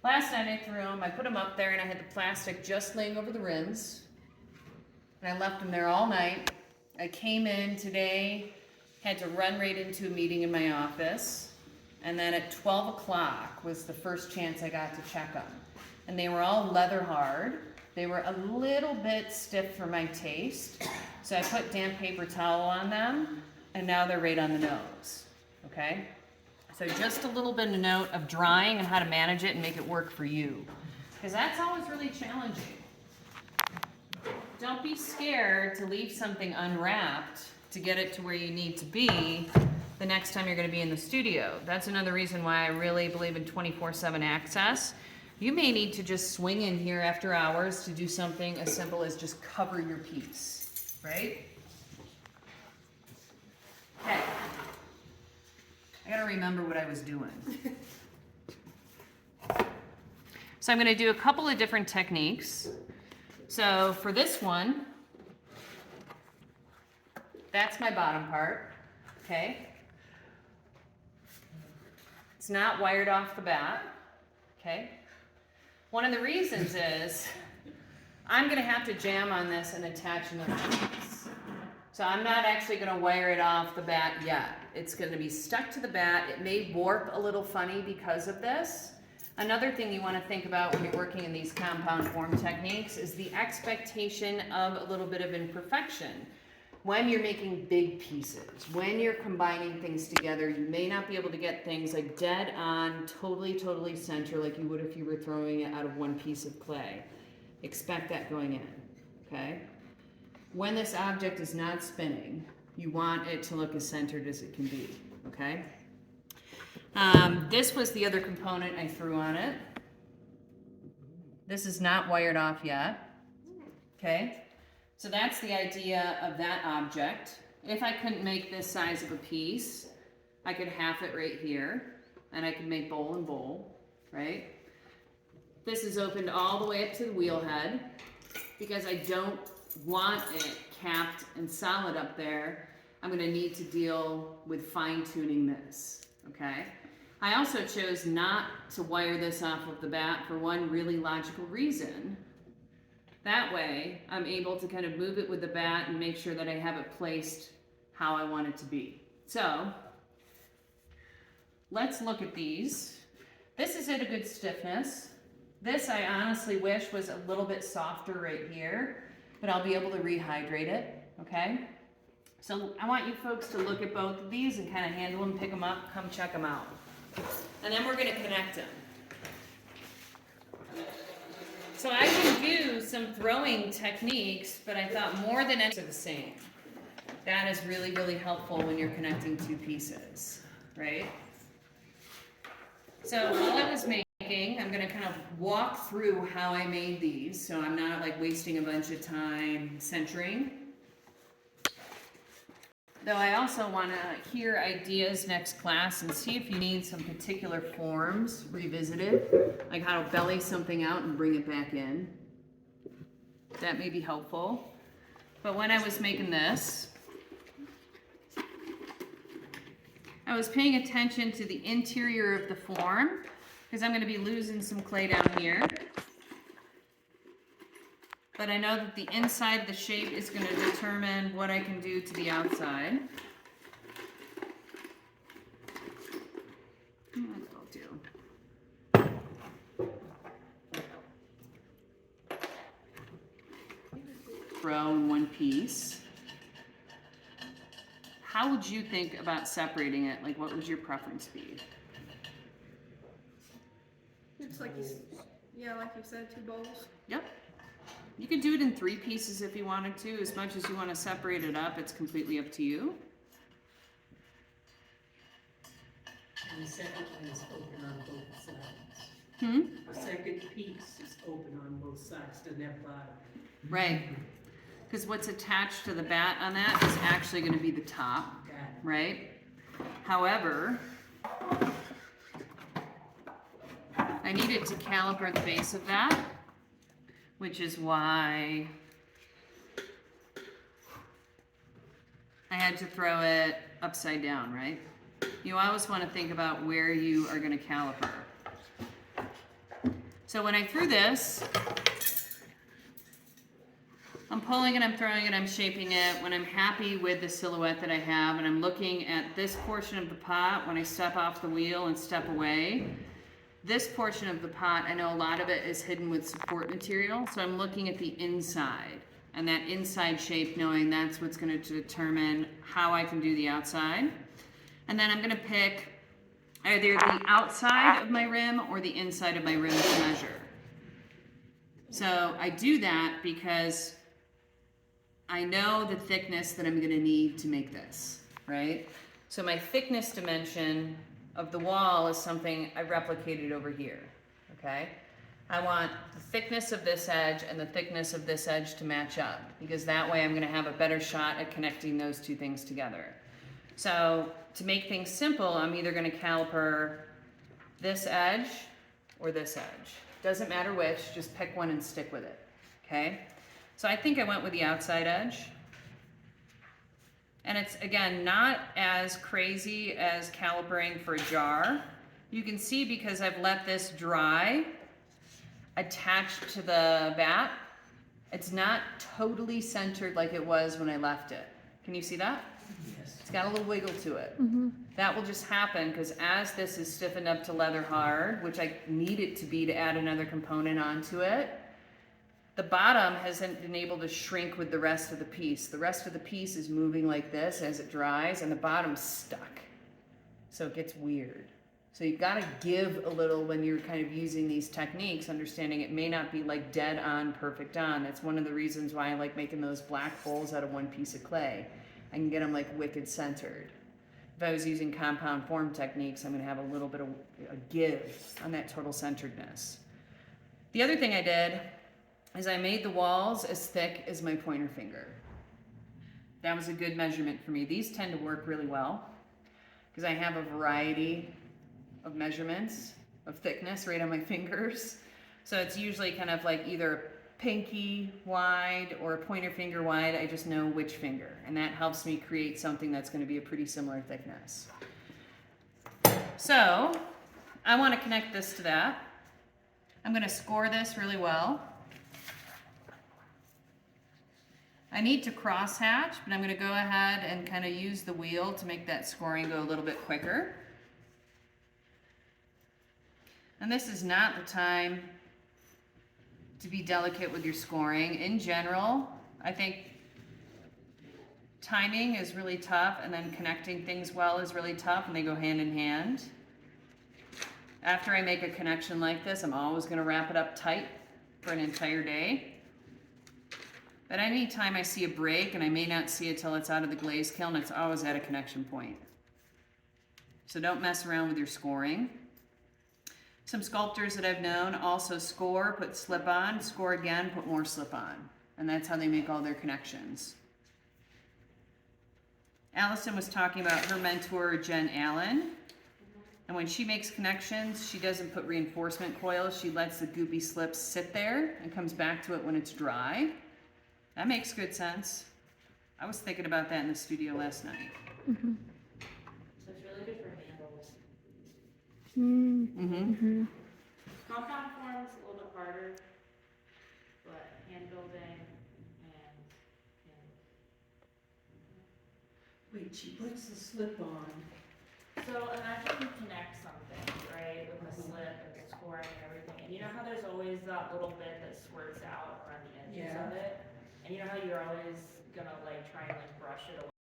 Last night I threw them, I put them up there and I had the plastic just laying over the rims. And I left them there all night. I came in today, had to run right into a meeting in my office. And then at 12 o'clock was the first chance I got to check them. And they were all leather hard. They were a little bit stiff for my taste. So I put damp paper towel on them and now they're right on the nose, okay? So just a little bit of note of drying and how to manage it and make it work for you. Because that's always really challenging. Don't be scared to leave something unwrapped to get it to where you need to be the next time you're going to be in the studio. That's another reason why I really believe in 24/7 access. You may need to just swing in here after hours to do something as simple as just cover your piece, right? Okay. I gotta remember what I was doing. So I'm gonna do a couple of different techniques. So for this one, that's my bottom part, okay? It's not wired off the bat, okay? One of the reasons is I'm gonna have to jam on this and attach another piece. So I'm not actually gonna wire it off the bat yet. It's gonna be stuck to the bat. It may warp a little funny because of this. Another thing you wanna think about when you're working in these compound form techniques is the expectation of a little bit of imperfection. When you're making big pieces, when you're combining things together, you may not be able to get things like dead on, totally center like you would if you were throwing it out of one piece of clay. Expect that going in, okay? When this object is not spinning, you want it to look as centered as it can be, okay? This was the other component I threw on it. This is not wired off yet, okay? So that's the idea of that object. If I couldn't make this size of a piece, I could half it right here, and I could make bowl and bowl, right? This is opened all the way up to the wheel head because I don't want it capped and solid up there. I'm gonna need to deal with fine tuning this, okay? I also chose not to wire this off of the bat for one really logical reason. That way, I'm able to kind of move it with the bat and make sure that I have it placed how I want it to be. So, let's look at these. This is at a good stiffness. This I honestly wish was a little bit softer right here, but I'll be able to rehydrate it, okay? So I want you folks to look at both of these and kind of handle them, pick them up, come check them out. And then we're gonna connect them. So I can do some throwing techniques, but I thought more than any are the same. That is really helpful when you're connecting two pieces, right? So while I was making, I'm gonna kind of walk through how I made these so I'm not like wasting a bunch of time centering. Though I also want to hear ideas next class and see if you need some particular forms revisited, like how to belly something out and bring it back in. That may be helpful. But when I was making this, I was paying attention to the interior of the form because I'm going to be losing some clay down here. But I know that the inside of the shape is going to determine what I can do to the outside. That's what I'll do. Throw in one piece. How would you think about separating it? Like, what would your preference be? It's like like you said, 2 bowls. Yep. You could do it in 3 pieces if you wanted to. As much as you want to separate it up, it's completely up to you. And the second one is open on both sides. Hmm? The second piece is open on both sides, the net bottom. Right. Because what's attached to the bat on that is actually going to be the top, right? However, I needed to caliper the base of that, which is why I had to throw it upside down, right? You always want to think about where you are going to caliper. So when I threw this, I'm pulling it, I'm throwing it, I'm shaping it. When I'm happy with the silhouette that I have, and I'm looking at this portion of the pot, when I step off the wheel and step away, this portion of the pot, I know a lot of it is hidden with support material, so I'm looking at the inside, and that inside shape, knowing that's what's going to determine how I can do the outside. And then I'm going to pick either the outside of my rim or the inside of my rim to measure. So I do that because I know the thickness that I'm gonna need to make this, right? So my thickness dimension of the wall is something I replicated over here, okay? I want the thickness of this edge and the thickness of this edge to match up, because that way I'm gonna have a better shot at connecting those two things together. So to make things simple, I'm either gonna caliper this edge or this edge. Doesn't matter which, just pick one and stick with it, okay? So I think I went with the outside edge. And it's, again, not as crazy as calipering for a jar. You can see because I've let this dry, attached to the bat, it's not totally centered like it was when I left it. Can you see that? Yes. It's got a little wiggle to it. That will just happen because as this is stiffened up to leather hard, which I need it to be to add another component onto it, the bottom hasn't been able to shrink with the rest of the piece. The rest of the piece is moving like this as it dries, and the bottom's stuck. So it gets weird. So you've got to give a little when you're kind of using these techniques, understanding it may not be like dead on, perfect on. That's one of the reasons why I like making those black bowls out of one piece of clay. I can get them like wicked centered. If I was using compound form techniques, I'm going to have a little bit of a give on that total centeredness. The other thing I did is I made the walls as thick as my pointer finger. That was a good measurement for me. These tend to work really well because I have a variety of measurements of thickness right on my fingers. So it's usually kind of like either pinky wide or a pointer finger wide. I just know which finger, and that helps me create something that's going to be a pretty similar thickness. So I want to connect this to that. I'm going to score this really well. I need to cross hatch, but I'm going to go ahead and kind of use the wheel to make that scoring go a little bit quicker. And this is not the time to be delicate with your scoring. In general, I think timing is really tough, and then connecting things well is really tough, and they go hand in hand. After I make a connection like this, I'm always going to wrap it up tight for an entire day. But anytime I see a break, and I may not see it till it's out of the glaze kiln, it's always at a connection point. So don't mess around with your scoring. Some sculptors that I've known also score, put slip on, score again, put more slip on. And that's how they make all their connections. Allison was talking about her mentor, Jen Allen. And when she makes connections, she doesn't put reinforcement coils. She lets the goopy slips sit there and comes back to it when it's dry. That makes good sense. I was thinking about that in the studio last night. So it's really good for handles. Compound forms a little bit harder, but hand building and Wait, she puts the slip on. so imagine you connect something, right, with a slip and the scoring and everything, and you know how there's always that little bit that squirts out around the edges Yeah. of it, and you know how you're always gonna like try and like brush it away.